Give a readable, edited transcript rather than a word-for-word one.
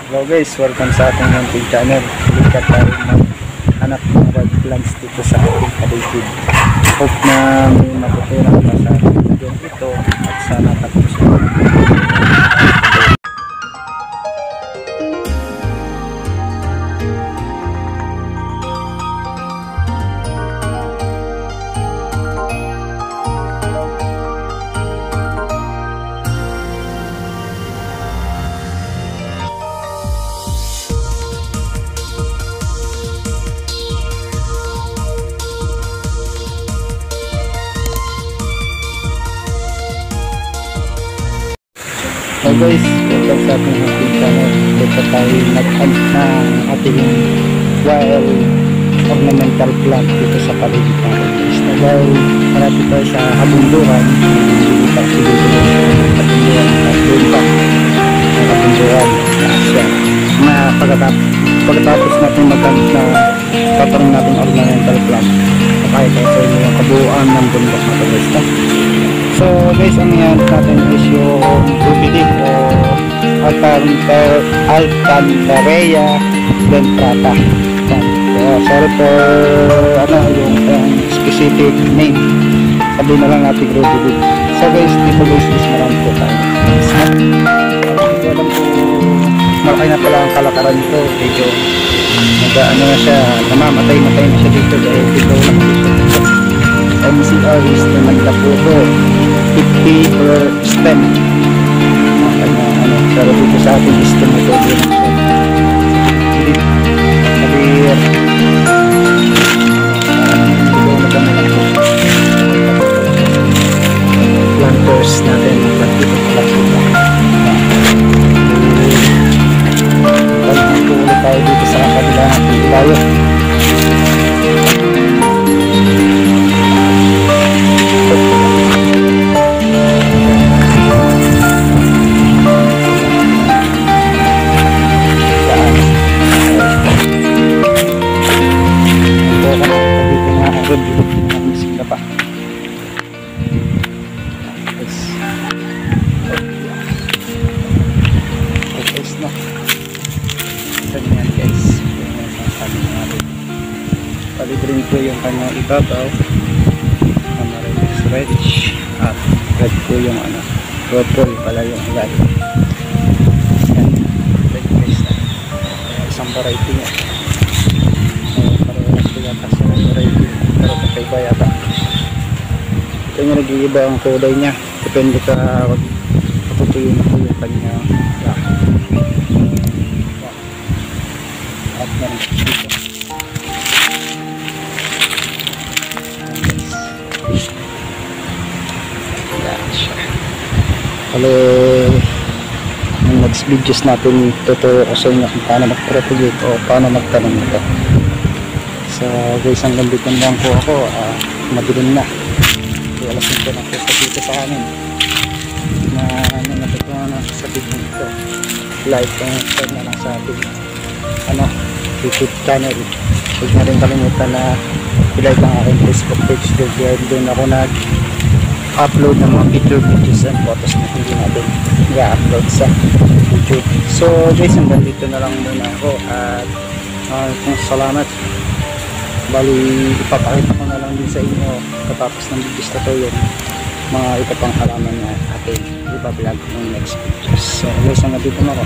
Hello guys, welcome sa ating munting channel. Likat tayo maghanap ng wild plants dito sa ating paligid. Hope na may matutunan pa sa video ito at sana tapos yun. So guys, welcome sa ating munting channel. Dito tayo nag-hunt ng ating wild ornamental plant dito sa paligid natin. So guys, marami tayo sa habunduhan. Hindi pa siguro habunduhan at doon pa ang habunduhan na asya. Pagkatapos natin mag-hunt na tatanong natin ornamental plant, makakita ko sa inyo yung kabuuan ng bundok na ito. So guys, ang i-hunt natin is yung Rubidip o Alcantarea dentrata. So, sorry for yung specific name. Sabihin na lang natin Rubidip. So guys, dito guys is marami po tayo. Alam ko, malaki na pala ang kalakaran nito. Medyo na siya, namamatay na siya dito dahil dito lang dito. MCR is na nagtaputo 50 per stem. Pero dito sa ating stem ito din planters natin dito pala sila. Pagpunto ulit tayo dito sa kabila natin tayo. Palibrin po yung kanyang ibabaw na marinis red at red po yung purple pala yung ilalim. Isang variety niya. Parehas po yata sa variety pero kakaiba yata. Ito yung nag-iiba ang kulay niya. Depende ka patutuyin na po yung kanyang at meron dito. Kali yung next videos natin tuturo ko sa inyo kung paano mag-propagate o paano magtanong ito. So guys, ang gandito lang po ako, madilim na. So alas nito na po sa dito sa amin na natutunan na sa video ito. Like and subscribe na lang sa ating YouTube channel. Huwag na rin kalimutan na i-like ang aking Facebook page dahil doon ako upload ng mga picture, videos and photos na hindi natin i-upload sa YouTube. So guys, hanggang dito na lang muna ako at salamat. Bali, ipapakita ko na lang din sa inyo katapos ng videos na to yung mga iba pang halaman na ating ipa-vlog ng next videos. So guys, hanggang dito na ako.